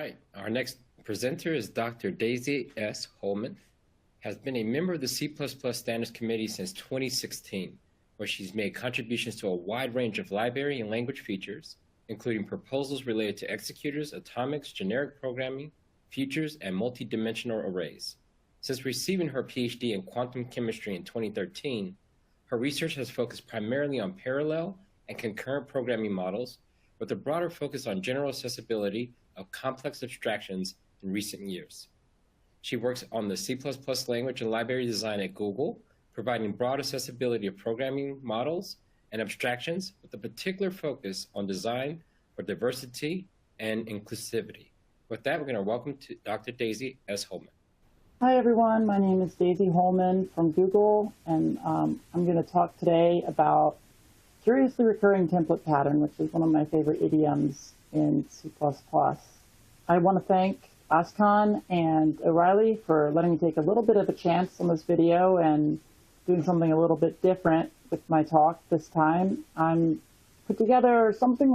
right, our next presenter is Dr. Daisy S. Holman, has been a member of the C++ Standards Committee since 2016, where she's made contributions to a wide range of library and language features, including proposals related to executors, atomics, generic programming, futures, and multidimensional arrays. Since receiving her PhD in quantum chemistry in 2013, her research has focused primarily on parallel and concurrent programming models, with a broader focus on general accessibility of complex abstractions in recent years. She works on the C++ language and library design at Google, providing broad accessibility of programming models and abstractions with a particular focus on design for diversity and inclusivity. With that, we're going to welcome to Dr. Daisy S. Holman. Hi, everyone. My name is Daisy Holman from Google, and I'm going to talk today about curiously recurring template pattern, which is one of my favorite idioms in C++. I want to thank OSCON and O'Reilly for letting me take a little bit of a chance on this video and doing something a little bit different with my talk this time. I'm put together something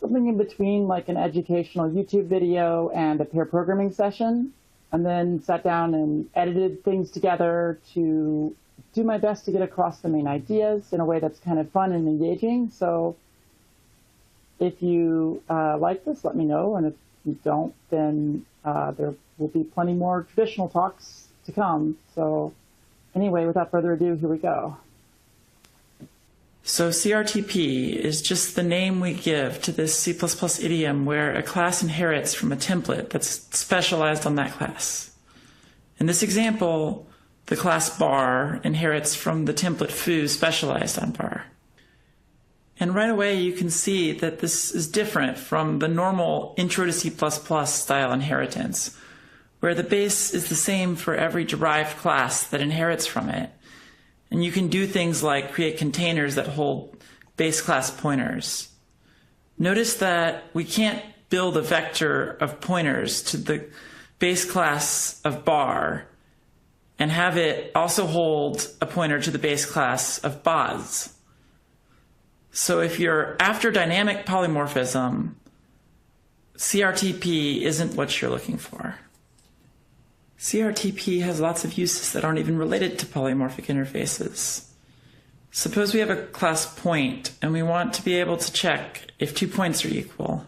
in between like an educational YouTube video and a pair programming session, and then sat down and edited things together to do my best to get across the main ideas in a way that's kind of fun and engaging. So if you like this, let me know, and if you don't, then there will be plenty more traditional talks to come. So anyway, without further ado, here we go. So CRTP is just the name we give to this C++ idiom where a class inherits from a template that's specialized on that class. In this example, the class bar inherits from the template foo specialized on bar. And right away you can see that this is different from the normal intro to C++ style inheritance, where the base is the same for every derived class that inherits from it. And you can do things like create containers that hold base class pointers. Notice that we can't build a vector of pointers to the base class of bar and have it also hold a pointer to the base class of baz. So if you're after dynamic polymorphism, CRTP isn't what you're looking for. CRTP has lots of uses that aren't even related to polymorphic interfaces. Suppose we have a class point and we want to be able to check if 2 points are equal.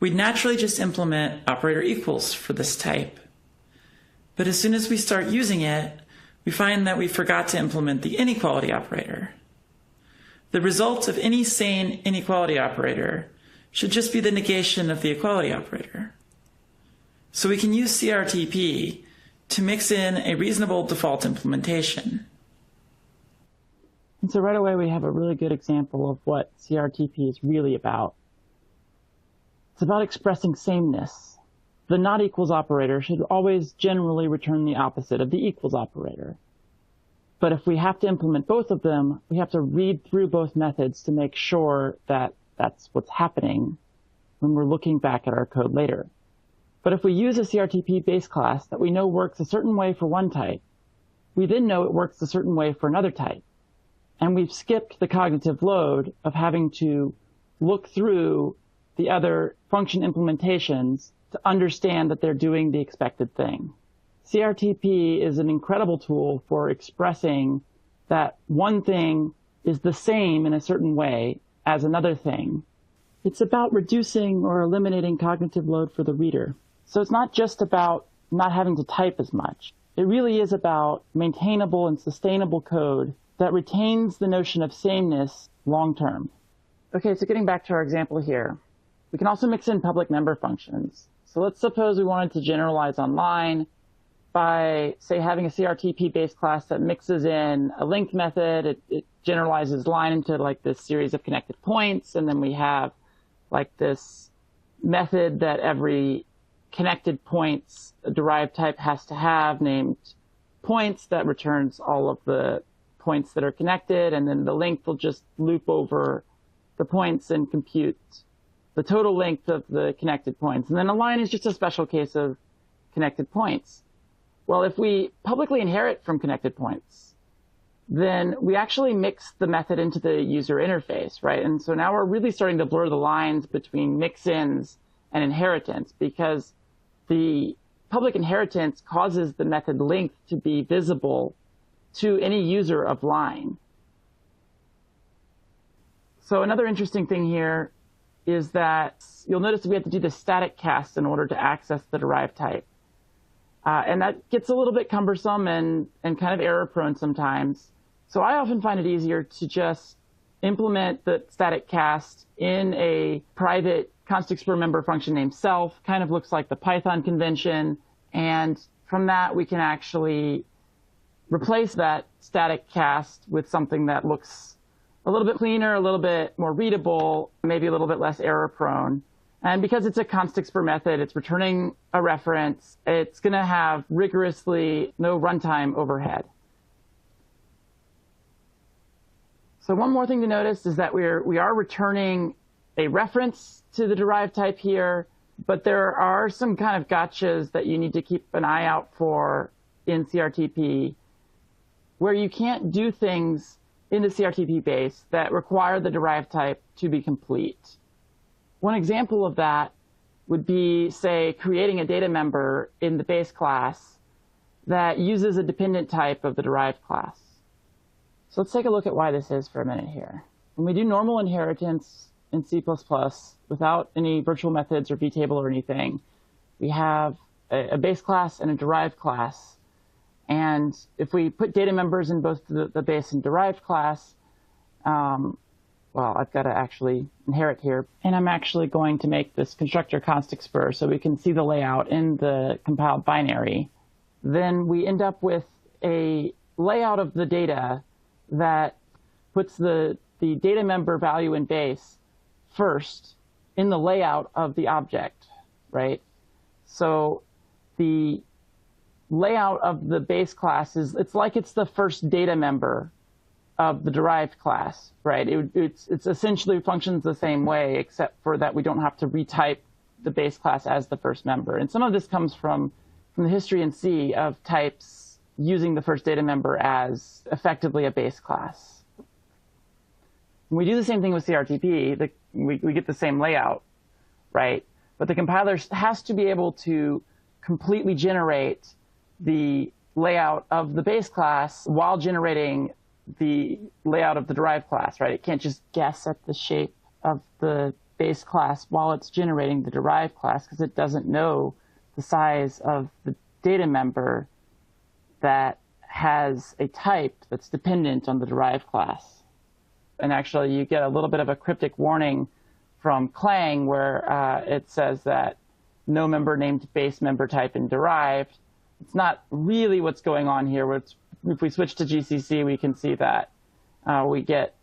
We'd naturally just implement operator equals for this type. But as soon as we start using it, we find that we forgot to implement the inequality operator. The result of any sane inequality operator should just be the negation of the equality operator. So we can use CRTP to mix in a reasonable default implementation. And so right away we have a really good example of what CRTP is really about. It's about expressing sameness. The not equals operator should always generally return the opposite of the equals operator. But if we have to implement both of them, we have to read through both methods to make sure that that's what's happening when we're looking back at our code later. But if we use a CRTP base class that we know works a certain way for one type, we then know it works a certain way for another type. And we've skipped the cognitive load of having to look through the other function implementations to understand that they're doing the expected thing. CRTP is an incredible tool for expressing that one thing is the same in a certain way as another thing. It's about reducing or eliminating cognitive load for the reader. So it's not just about not having to type as much. It really is about maintainable and sustainable code that retains the notion of sameness long term. Okay, so getting back to our example here, we can also mix in public member functions. So let's suppose we wanted to generalize online by, say, having a CRTP base class that mixes in a linked method. It generalizes line into like this series of connected points, and then we have like this method that every connected points derived type has to have named points that returns all of the points that are connected, and then the length will just loop over the points and compute the total length of the connected points. And then a line is just a special case of connected points. Well, if we publicly inherit from connected points, then we actually mix the method into the user interface, right? And so now we're really starting to blur the lines between mix-ins and inheritance, because the public inheritance causes the method length to be visible to any user of line. So another interesting thing here is that you'll notice that we have to do the static cast in order to access the derived type. And that gets a little bit cumbersome and kind of error prone sometimes. So I often find it easier to just implement the static cast in a private const expr member function named self. Kind of looks like the Python convention. And from that, we can actually replace that static cast with something that looks a little bit cleaner, a little bit more readable, maybe a little bit less error prone. And because it's a const expr method, it's returning a reference. It's going to have rigorously no runtime overhead. So one more thing to notice is that we are returning a reference to the derived type here, but there are some kind of gotchas that you need to keep an eye out for in CRTP, where you can't do things in the CRTP base that require the derived type to be complete. One example of that would be, say, creating a data member in the base class that uses a dependent type of the derived class. So let's take a look at why this is for a minute here. When we do normal inheritance in C++ without any virtual methods or vtable or anything, we have a base class and a derived class. And if we put data members in both the base and derived class, well, I've got to actually inherit here. And I'm actually going to make this constructor const expr so we can see the layout in the compiled binary. Then we end up with a layout of the data that puts the data member value in base first in the layout of the object, right? So the layout of the base class it's like it's the first data member of the derived class, right? It's essentially functions the same way, except for that we don't have to retype the base class as the first member. And some of this comes from the history in C of types using the first data member as effectively a base class. When we do the same thing with CRTP, we get the same layout, right? But the compiler has to be able to completely generate the layout of the base class while generating the layout of the derived class, right? It can't just guess at the shape of the base class while it's generating the derived class, because it doesn't know the size of the data member that has a type that's dependent on the derived class. And actually, you get a little bit of a cryptic warning from Clang where it says that no member named base member type in derived. It's not really what's going on here. If we switch to GCC, we can see that we get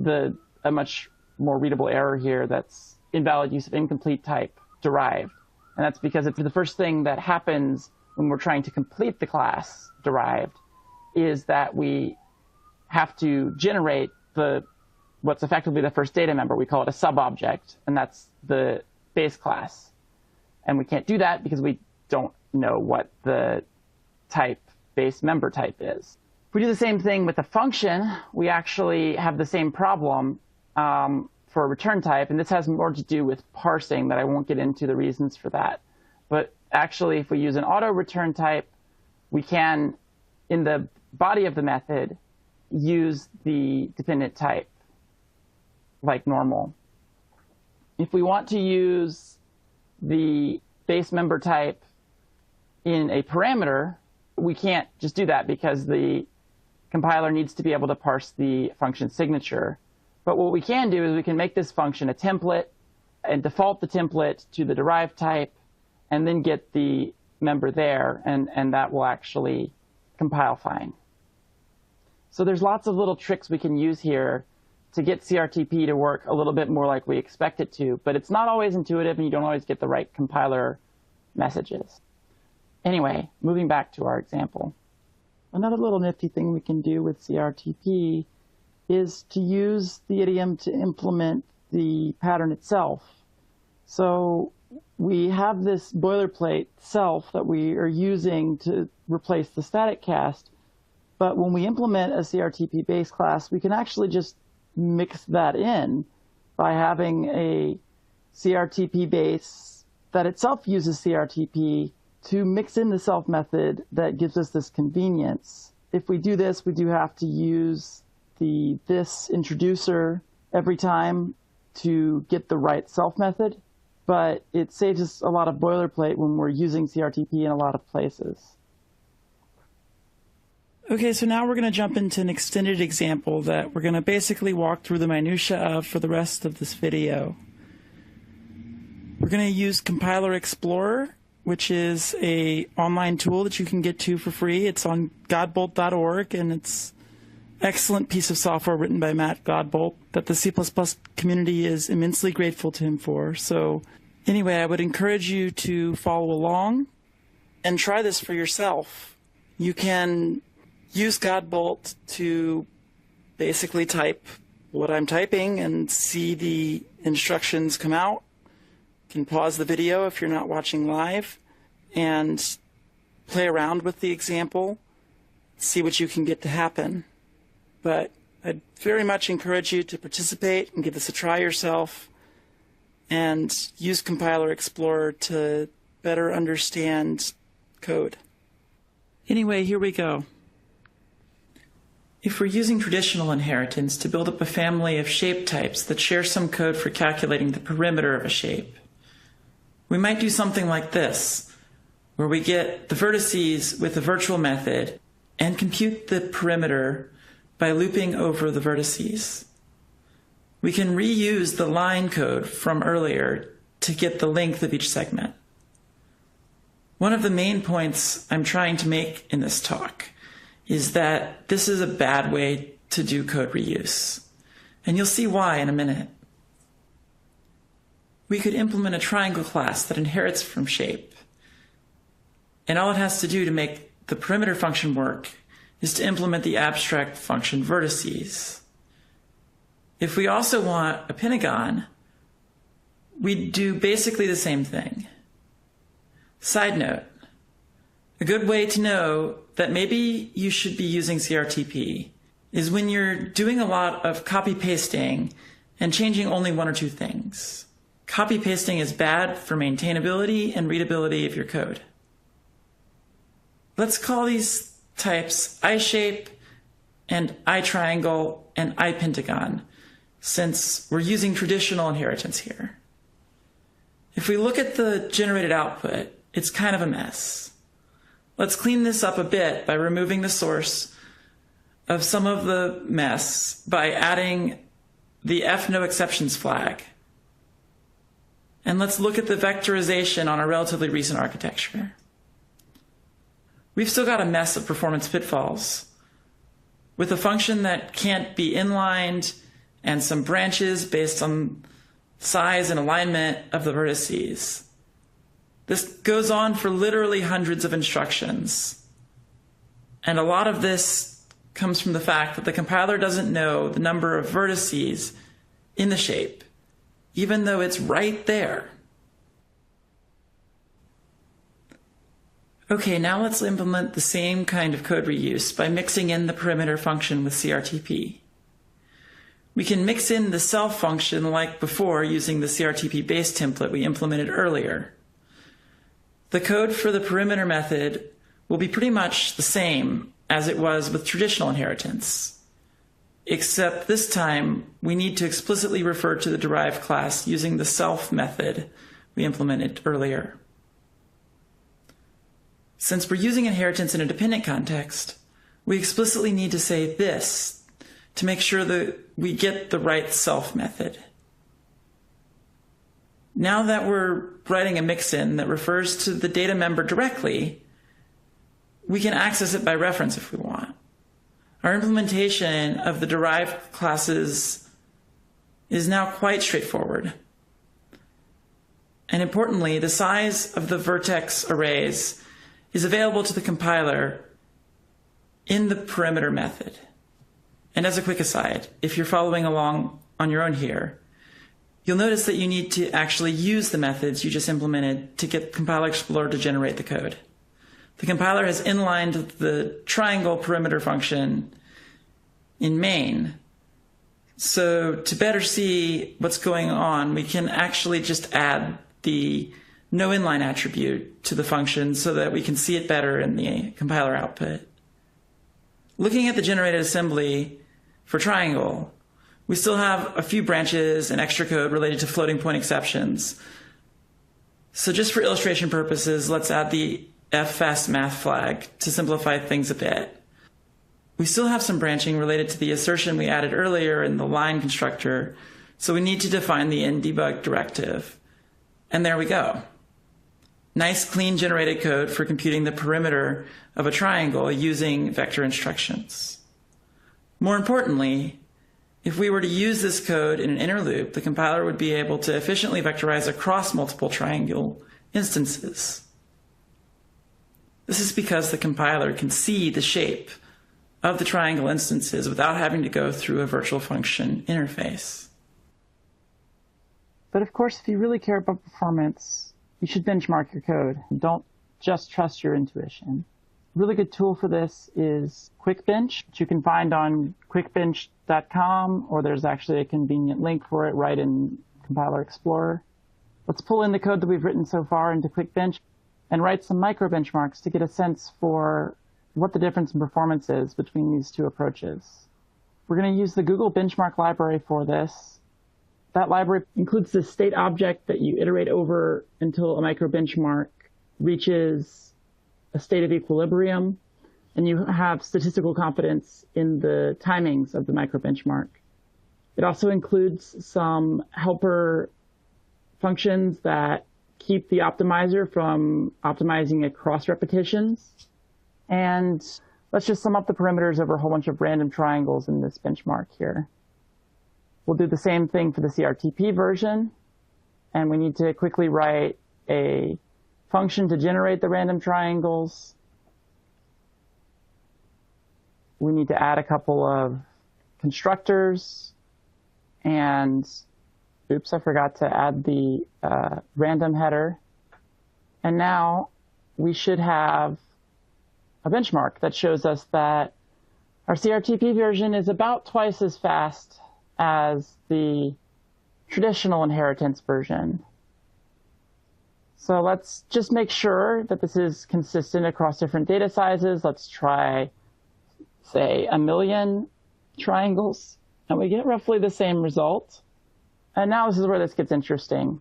a much more readable error here that's invalid use of incomplete type derived. And that's because it's the first thing that happens when we're trying to complete the class derived is that we have to generate what's effectively the first data member. We call it a sub-object, and that's the base class. And we can't do that because we don't know what the base member type is. If we do the same thing with a function, we actually have the same problem for a return type, and this has more to do with parsing that I won't get into the reasons for that. But actually, if we use an auto return type, we can, in the body of the method, use the dependent type like normal. If we want to use the base member type in a parameter, we can't just do that because the compiler needs to be able to parse the function signature. But what we can do is we can make this function a template and default the template to the derived type and then get the member there, and that will actually compile fine. So there's lots of little tricks we can use here to get CRTP to work a little bit more like we expect it to, but it's not always intuitive and you don't always get the right compiler messages. Anyway, moving back to our example. Another little nifty thing we can do with CRTP is to use the idiom to implement the pattern itself. So we have this boilerplate self that we are using to replace the static cast, but when we implement a CRTP base class, we can actually just mix that in by having a CRTP base that itself uses CRTP to mix in the self method that gives us this convenience. If we do this, we do have to use the this introducer every time to get the right self method, but it saves us a lot of boilerplate when we're using CRTP in a lot of places. Okay, so now we're going to jump into an extended example that we're going to basically walk through the minutia of for the rest of this video. We're going to use Compiler Explorer, which is an online tool that you can get to for free. It's on godbolt.org, and it's an excellent piece of software written by Matt Godbolt that the C++ community is immensely grateful to him for. So anyway, I would encourage you to follow along and try this for yourself. You can use Godbolt to basically type what I'm typing and see the instructions come out. You can pause the video if you're not watching live and play around with the example, see what you can get to happen. But I'd very much encourage you to participate and give this a try yourself and use Compiler Explorer to better understand code. Anyway, here we go. If we're using traditional inheritance to build up a family of shape types that share some code for calculating the perimeter of a shape, we might do something like this, where we get the vertices with a virtual method and compute the perimeter by looping over the vertices. We can reuse the line code from earlier to get the length of each segment. One of the main points I'm trying to make in this talk is that this is a bad way to do code reuse. And you'll see why in a minute. We could implement a triangle class that inherits from shape. And all it has to do to make the perimeter function work is to implement the abstract function vertices. If we also want a pentagon, we'd do basically the same thing. Side note, a good way to know that maybe you should be using CRTP is when you're doing a lot of copy-pasting and changing only one or two things. Copy-pasting is bad for maintainability and readability of your code. Let's call these types I-shape and I-triangle and I-pentagon, since we're using traditional inheritance here. If we look at the generated output, it's kind of a mess. Let's clean this up a bit by removing the source of some of the mess by adding the fNoExceptions flag. And let's look at the vectorization on a relatively recent architecture. We've still got a mess of performance pitfalls with a function that can't be inlined and some branches based on size and alignment of the vertices. This goes on for literally hundreds of instructions. And a lot of this comes from the fact that the compiler doesn't know the number of vertices in the shape, even though it's right there. Okay, now let's implement the same kind of code reuse by mixing in the perimeter function with CRTP. We can mix in the self function like before using the CRTP base template we implemented earlier. The code for the perimeter method will be pretty much the same as it was with traditional inheritance, except this time we need to explicitly refer to the derived class using the self method we implemented earlier. Since we're using inheritance in a dependent context, we explicitly need to say this to make sure that we get the right self method. Now that we're writing a mix-in that refers to the data member directly, we can access it by reference if we want. Our implementation of the derived classes is now quite straightforward. And importantly, the size of the vertex arrays is available to the compiler in the perimeter method. And as a quick aside, if you're following along on your own here, you'll notice that you need to actually use the methods you just implemented to get Compiler Explorer to generate the code. The compiler has inlined the triangle perimeter function in main. So to better see what's going on, we can actually just add the no inline attribute to the function so that we can see it better in the compiler output. Looking at the generated assembly for triangle, we still have a few branches and extra code related to floating point exceptions. So just for illustration purposes, let's add the fastmath flag to simplify things a bit. We still have some branching related to the assertion we added earlier in the line constructor, so we need to define the indebug directive. And there we go. Nice clean generated code for computing the perimeter of a triangle using vector instructions. More importantly, if we were to use this code in an inner loop, the compiler would be able to efficiently vectorize across multiple triangle instances. This is because the compiler can see the shape of the triangle instances without having to go through a virtual function interface. But of course, if you really care about performance, you should benchmark your code. Don't just trust your intuition. A really good tool for this is QuickBench, which you can find on quickbench.com, or there's actually a convenient link for it right in Compiler Explorer. Let's pull in the code that we've written so far into QuickBench and write some micro benchmarks to get a sense for what the difference in performance is between these two approaches. We're going to use the Google benchmark library for this. That library includes the state object that you iterate over until a micro benchmark reaches a state of equilibrium, and you have statistical confidence in the timings of the micro benchmark. It also includes some helper functions that keep the optimizer from optimizing across repetitions. And let's just sum up the parameters over a whole bunch of random triangles in this benchmark here. We'll do the same thing for the CRTP version, and we need to quickly write a function to generate the random triangles. We need to add a couple of constructors, and oops, I forgot to add the random header. And now we should have a benchmark that shows us that our CRTP version is about twice as fast as the traditional inheritance version. So let's just make sure that this is consistent across different data sizes. Let's try, say, 1,000,000 triangles, and we get roughly the same result. And now this is where this gets interesting.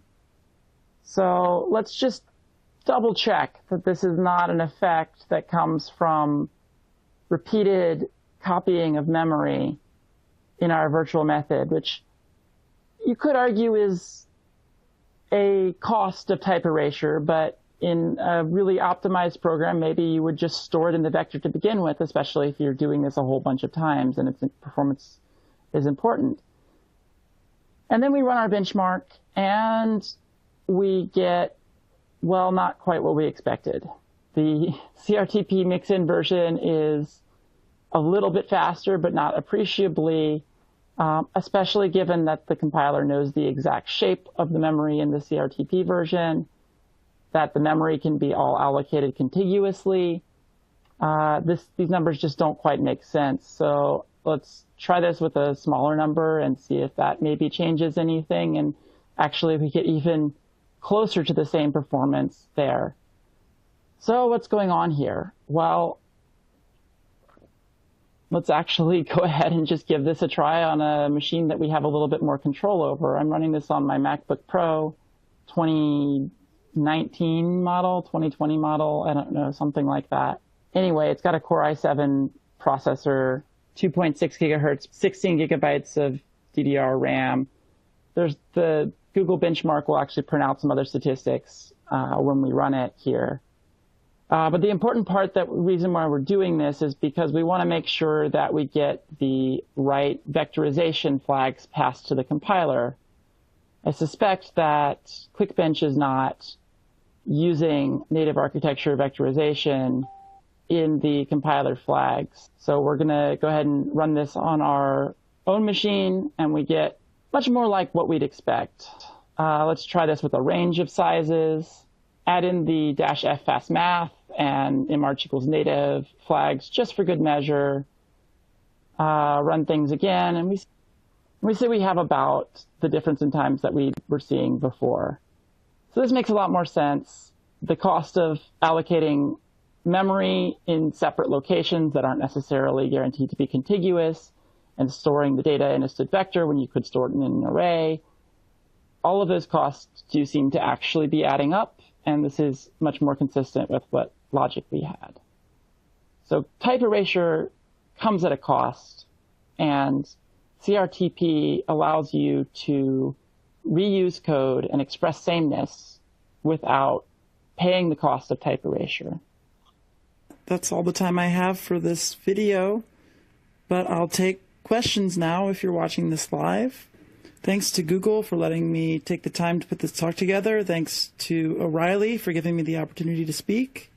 So let's just double check that this is not an effect that comes from repeated copying of memory in our virtual method, which you could argue is a cost of type erasure, but in a really optimized program, maybe you would just store it in the vector to begin with, especially if you're doing this a whole bunch of times and its performance is important. And then we run our benchmark, and we get, well, not quite what we expected. The CRTP mix-in version is a little bit faster, but not appreciably, especially given that the compiler knows the exact shape of the memory in the CRTP version, that the memory can be all allocated contiguously. These numbers just don't quite make sense. So let's try this with a smaller number and see if that maybe changes anything. And actually, we get even closer to the same performance there. So what's going on here? Well, let's actually go ahead and just give this a try on a machine that we have a little bit more control over. I'm running this on my MacBook Pro 2019 model, 2020 model, I don't know, something like that. Anyway, it's got a Core i7 processor, 2.6 gigahertz, 16 gigabytes of DDR RAM. There's the Google benchmark will actually print out some other statistics when we run it here. But the important part, that reason why we're doing this, is because we want to make sure that we get the right vectorization flags passed to the compiler. I suspect that QuickBench is not using native architecture vectorization in the compiler flags. So we're going to go ahead and run this on our own machine, and we get much more like what we'd expect. Let's try this with a range of sizes. Add in the -f fastmath and march equals native flags just for good measure. Run things again, and we see we have about the difference in times that we were seeing before. So this makes a lot more sense. The cost of allocating memory in separate locations that aren't necessarily guaranteed to be contiguous, and storing the data in a stood vector when you could store it in an array. All of those costs do seem to actually be adding up, and this is much more consistent with what logic we had. So type erasure comes at a cost, and CRTP allows you to reuse code and express sameness without paying the cost of type erasure. That's all the time I have for this video, but I'll take questions now if you're watching this live. Thanks to Google for letting me take the time to put this talk together. Thanks to O'Reilly for giving me the opportunity to speak.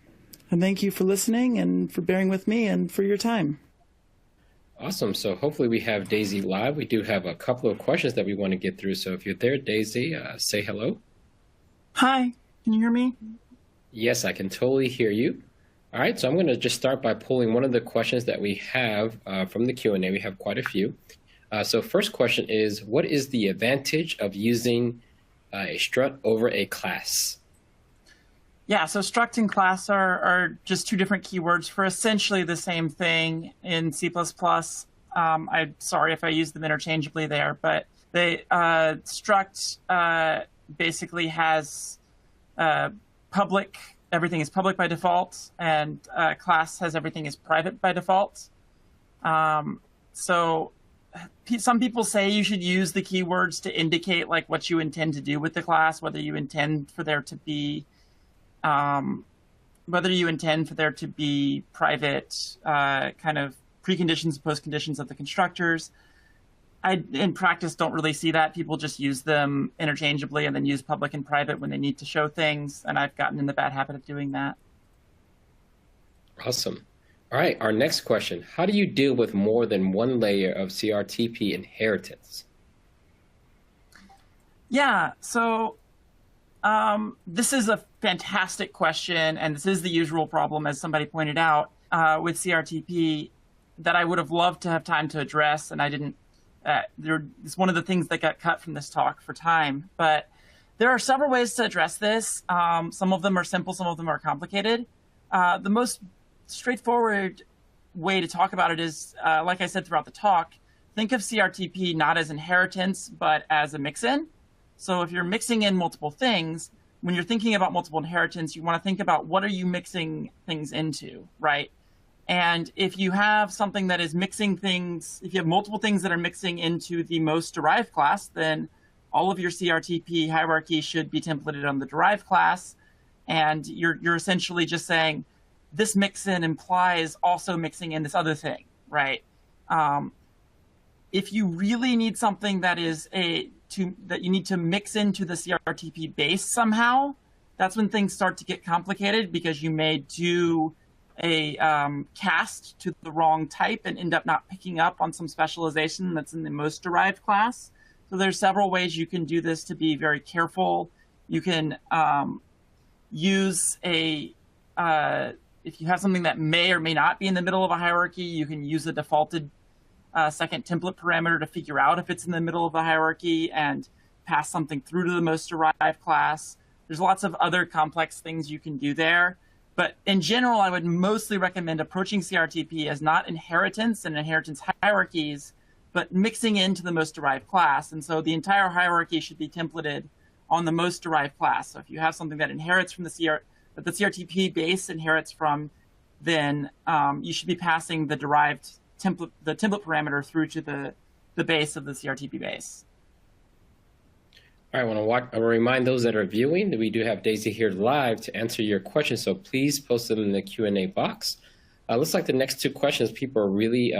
And thank you for listening and for bearing with me and for your time. Awesome. So hopefully we have Daisy live. We do have a couple of questions that we want to get through. So if you're there, Daisy, say hello. Hi, can you hear me? Yes, I can totally hear you. All right, so I'm going to just start by pulling one of the questions that we have from the Q&A. We have quite a few. So first question is, what is the advantage of using a strut over a class? Yeah, so struct and class are just two different keywords for essentially the same thing in C++. I'm sorry if I use them interchangeably there, but they struct basically has public. Everything is public by default, and class has everything is private by default. So some people say you should use the keywords to indicate like what you intend to do with the class, whether you intend for there to be private kind of preconditions and postconditions of the constructors. I, in practice, don't really see that. People just use them interchangeably and then use public and private when they need to show things, and I've gotten in the bad habit of doing that. Awesome. All right, our next question. How do you deal with more than one layer of CRTP inheritance? Yeah, so this is a fantastic question, and this is the usual problem, as somebody pointed out, with CRTP that I would have loved to have time to address, and I didn't. It's one of the things that got cut from this talk for time, but there are several ways to address this. Some of them are simple, some of them are complicated. The most straightforward way to talk about it is, like I said throughout the talk, think of CRTP not as inheritance, but as a mix-in. So if you're mixing in multiple things, when you're thinking about multiple inheritance, you want to think about what are you mixing things into, right? And if you have something that is mixing things, if you have multiple things that are mixing into the most derived class, then all of your CRTP hierarchy should be templated on the derived class. And you're essentially just saying, this mix-in implies also mixing in this other thing, right? If you really need something that is that you need to mix into the CRTP base somehow, that's when things start to get complicated, because you may do a cast to the wrong type and end up not picking up on some specialization that's in the most derived class. So there's several ways you can do this to be very careful. You can use if you have something that may or may not be in the middle of a hierarchy, you can use a defaulted second template parameter to figure out if it's in the middle of the hierarchy and pass something through to the most derived class. There's lots of other complex things you can do there. But in general, I would mostly recommend approaching CRTP as not inheritance and inheritance hierarchies, but mixing into the most derived class. And so the entire hierarchy should be templated on the most derived class. So if you have something that inherits from that the CRTP base inherits from, then you should be passing the derived template parameter through to the base of the CRTP base. All right, I want to remind those that are viewing that we do have Daisy here live to answer your questions, so please post them in the Q&A box. Looks like the next two questions, people are really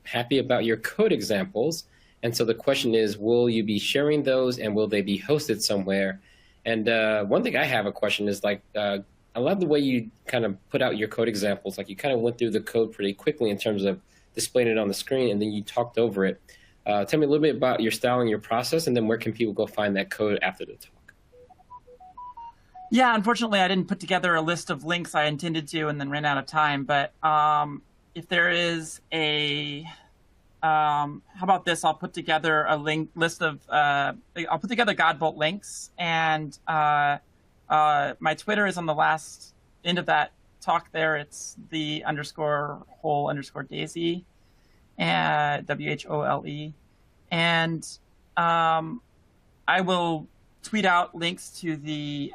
happy about your code examples. And so the question is, will you be sharing those and will they be hosted somewhere? And one thing I have a question is, like, I love the way you kind of put out your code examples. Like, you kind of went through the code pretty quickly in terms of displaying it on the screen, and then you talked over it. Tell me a little bit about your style and your process, and then where can people go find that code after the talk? Yeah, unfortunately, I didn't put together a list of links. I intended to and then ran out of time. But if there is how about this? I'll put together a list of, I'll put together Godbolt links, and My Twitter is on the last end of that talk there. It's _whole_daisy, and WHOLE. And I will tweet out links to the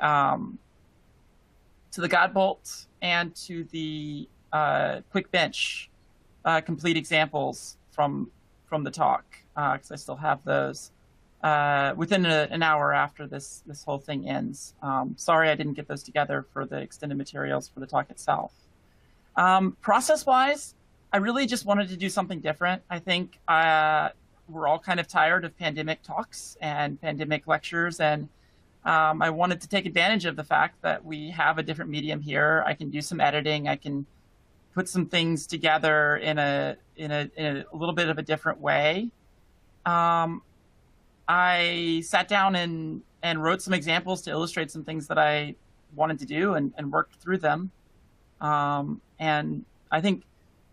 Godbolt and to the Quick Bench complete examples from the talk, because I still have those within an hour after this whole thing ends. Sorry I didn't get those together for the extended materials for the talk itself. Process-wise, I really just wanted to do something different. I think we're all kind of tired of pandemic talks and pandemic lectures, and I wanted to take advantage of the fact that we have a different medium here. I can do some editing. I can put some things together in a little bit of a different way. I sat down and wrote some examples to illustrate some things that I wanted to do and worked through them. And I think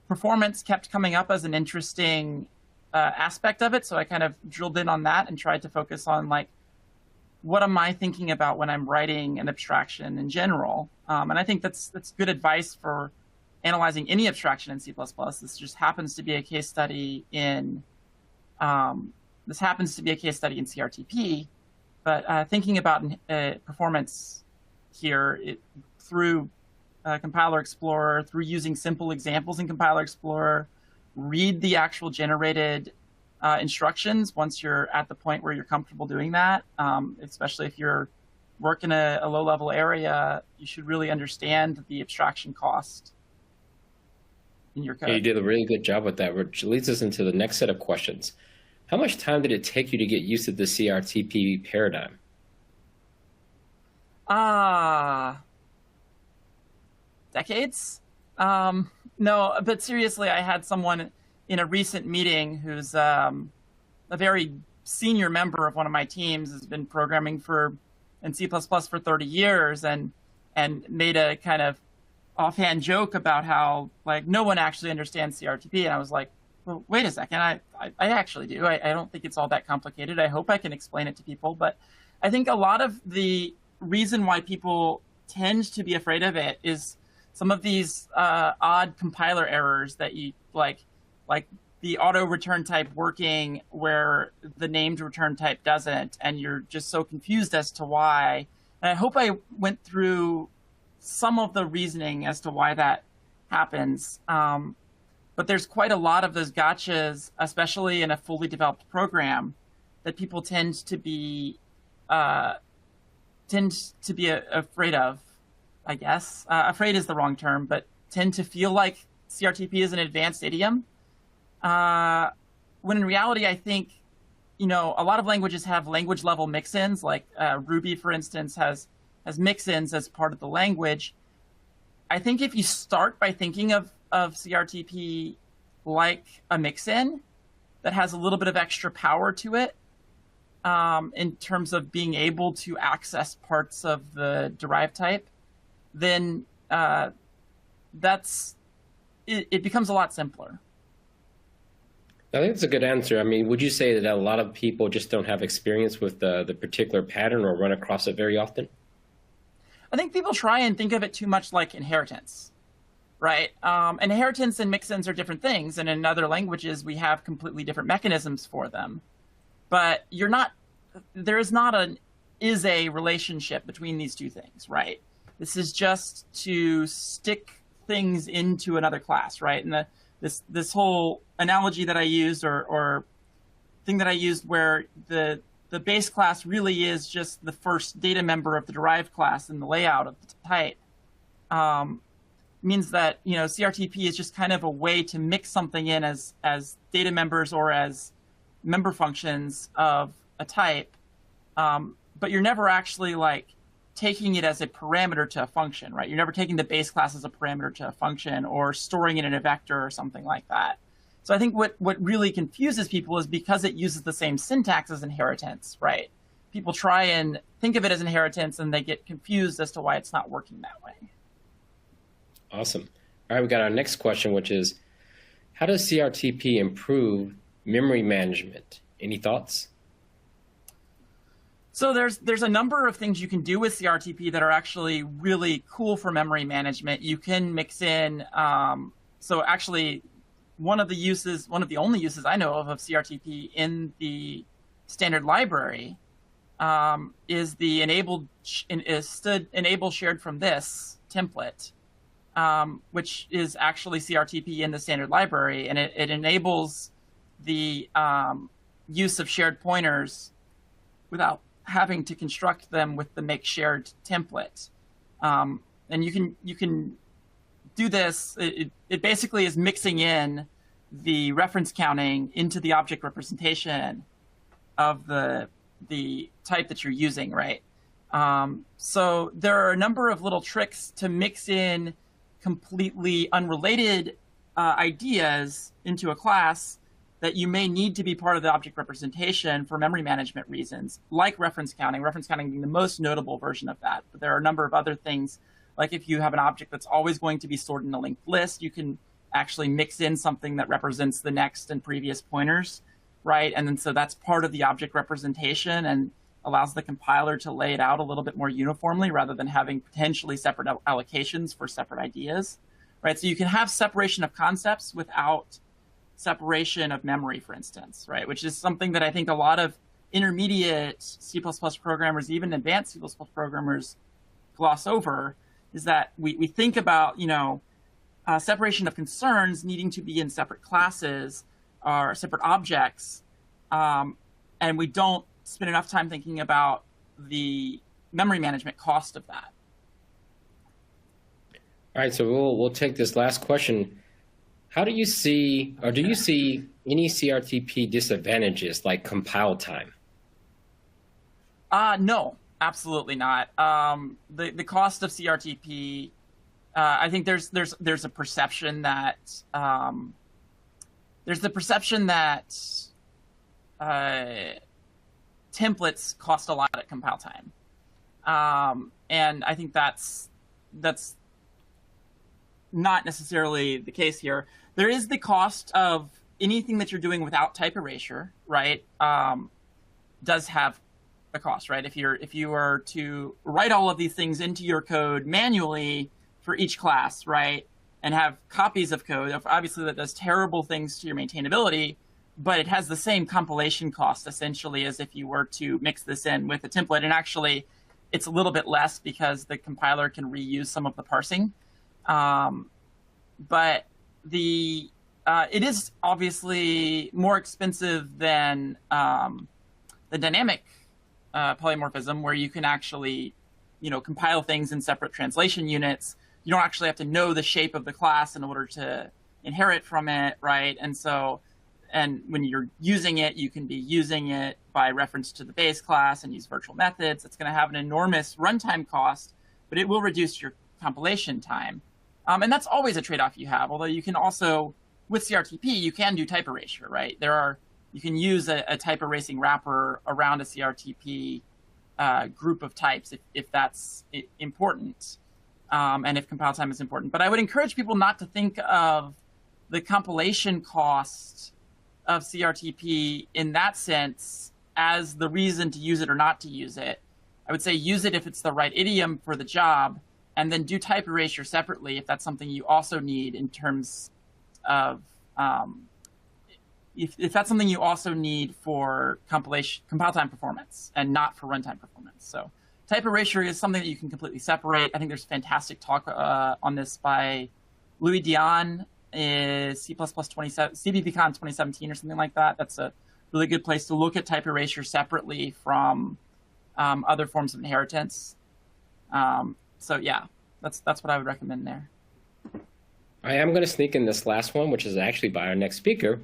performance kept coming up as an interesting aspect of it. So I kind of drilled in on that and tried to focus on, like, what am I thinking about when I'm writing an abstraction in general? And I think that's good advice for analyzing any abstraction in C++. This just happens to be a case study in CRTP, but thinking about performance here through Compiler Explorer, through using simple examples in Compiler Explorer, read the actual generated instructions once you're at the point where you're comfortable doing that, especially if you're working a low-level area, you should really understand the abstraction cost in your code. Yeah, you did a really good job with that, which leads us into the next set of questions. How much time did it take you to get used to the CRTP paradigm? Decades? No, but seriously, I had someone in a recent meeting who's a very senior member of one of my teams, has been programming in C++ for 30 years, and made a kind of offhand joke about how, like, no one actually understands CRTP. And I was like, well, wait a second, I actually do. I don't think it's all that complicated. I hope I can explain it to people. But I think a lot of the reason why people tend to be afraid of it is some of these odd compiler errors that you like the auto return type working where the named return type doesn't, and you're just so confused as to why. And I hope I went through some of the reasoning as to why that happens. But there's quite a lot of those gotchas, especially in a fully developed program, that people tend to be afraid of, I guess. Afraid is the wrong term, but tend to feel like CRTP is an advanced idiom. When in reality, I think, a lot of languages have language level mix-ins, like Ruby, for instance, has mix-ins as part of the language. I think if you start by thinking of CRTP like a mix-in that has a little bit of extra power to it, in terms of being able to access parts of the derived type, then it becomes a lot simpler. I think that's a good answer. I mean, would you say that a lot of people just don't have experience with the particular pattern or run across it very often? I think people try and think of it too much like inheritance, right? Inheritance and mix-ins are different things, and in other languages we have completely different mechanisms for them. But there is not a relationship between these two things, right? This is just to stick things into another class, right? And this whole analogy that I used or thing that I used where the base class really is just the first data member of the derived class in the layout of the type, means that, CRTP is just kind of a way to mix something in as data members or as member functions of a type, but you're never actually taking it as a parameter to a function, right? You're never taking the base class as a parameter to a function or storing it in a vector or something like that. So I think what really confuses people is because it uses the same syntax as inheritance, right? People try and think of it as inheritance and they get confused as to why it's not working that way. Awesome. All right, we got our next question, which is, how does CRTP improve memory management? Any thoughts? So there's a number of things you can do with CRTP that are actually really cool for memory management. You can mix in, so actually one of the only uses I know of CRTP in the standard library is the enable shared from this template, which is actually CRTP in the standard library, and it enables the use of shared pointers without having to construct them with the make shared template. And you can do this. It basically is mixing in the reference counting into the object representation of the type that you're using, right? So there are a number of little tricks to mix in completely unrelated ideas into a class that you may need to be part of the object representation for memory management reasons, like reference counting being the most notable version of that. But there are a number of other things, like if you have an object that's always going to be stored in a linked list, you can actually mix in something that represents the next and previous pointers, right? And then so that's part of the object representation and allows the compiler to lay it out a little bit more uniformly rather than having potentially separate allocations for separate ideas, right? So you can have separation of concepts without separation of memory, for instance, right? Which is something that I think a lot of intermediate C++ programmers, even advanced C++ programmers, gloss over, is that we think about, separation of concerns needing to be in separate classes or separate objects, and we don't spend enough time thinking about the memory management cost of that. All right, so we'll take this last question. How do you see, or do you see any CRTP disadvantages like compile time? No, absolutely not. The cost of CRTP, I think there's a perception that templates cost a lot at compile time, and I think that's not necessarily the case here. There is the cost of anything that you're doing without type erasure, right? Does have a cost, right? If you are to write all of these things into your code manually for each class, right, and have copies of code, obviously that does terrible things to your maintainability, but it has the same compilation cost essentially as if you were to mix this in with a template. And actually, it's a little bit less because the compiler can reuse some of the parsing. But it is obviously more expensive than the dynamic polymorphism, where you can actually, compile things in separate translation units. You don't actually have to know the shape of the class in order to inherit from it, right? And when you're using it, you can be using it by reference to the base class and use virtual methods. It's going to have an enormous runtime cost, but it will reduce your compilation time. And that's always a trade-off you have, although you can also, with CRTP, you can do type erasure, right? You can use a type erasing wrapper around a CRTP group of types if that's important, and if compile time is important. But I would encourage people not to think of the compilation cost of CRTP in that sense as the reason to use it or not to use it. I would say use it if it's the right idiom for the job, and then do type erasure separately if that's something you also need in terms of if that's something you also need for compile time performance and not for runtime performance. So type erasure is something that you can completely separate. I think there's fantastic talk on this by Louis Dion, C++ 27, CBPCon 2017 or something like that. That's a really good place to look at type erasure separately from other forms of inheritance. So yeah, that's what I would recommend there. I am going to sneak in this last one, which is actually by our next speaker.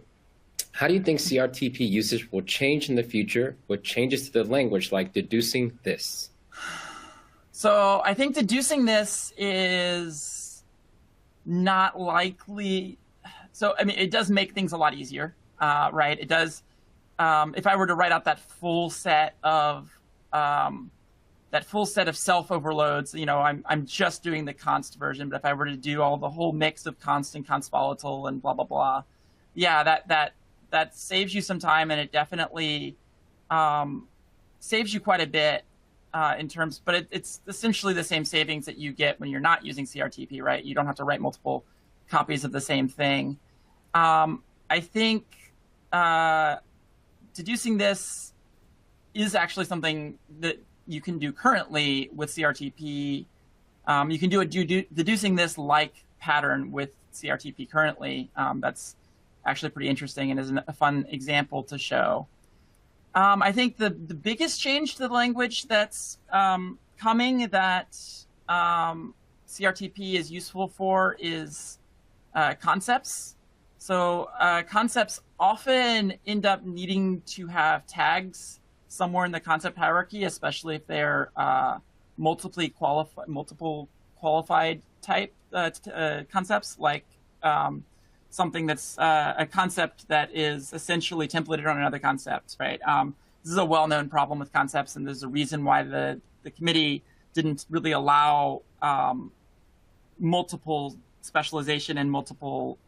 How do you think CRTP usage will change in the future with changes to the language like deducing this? So I think deducing this is not likely. So, I mean, it does make things a lot easier, right? It does. If I were to write out that full set of self overloads, I'm just doing the const version. But if I were to do the whole mix of const and const volatile and blah blah blah, yeah, that saves you some time, and it definitely saves you quite a bit in terms, but it's essentially the same savings that you get when you're not using CRTP, right? You don't have to write multiple copies of the same thing. I think deducing this is actually something that you can do currently with CRTP. You can do a deducing this like pattern with CRTP currently. That's actually pretty interesting and is a fun example to show. I think the biggest change to the language that's coming that CRTP is useful for is concepts. So concepts often end up needing to have tags somewhere in the concept hierarchy, especially if they're multiple qualified type concepts, like something that's a concept that is essentially templated on another concept, right? This is a well-known problem with concepts, and there's a reason why the committee didn't really allow multiple specialization and multiple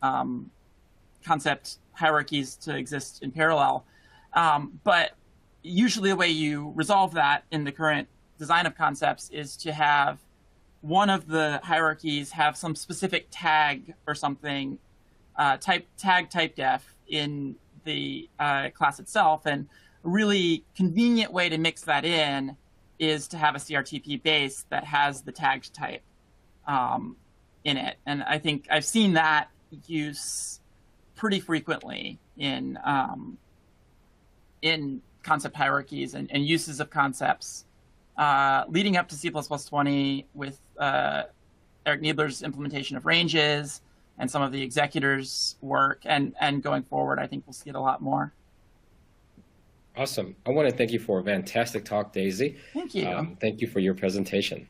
concept hierarchies to exist in parallel. But usually the way you resolve that in the current design of concepts is to have one of the hierarchies have some specific tag or something, type def in the class itself. And a really convenient way to mix that in is to have a CRTP base that has the tagged type in it. And I think I've seen that use pretty frequently in concept hierarchies and uses of concepts leading up to C++20 with Eric Niebler's implementation of ranges and some of the executors' work, and going forward, I think we'll see it a lot more. Awesome. I want to thank you for a fantastic talk, Daisy. Thank you. Thank you for your presentation.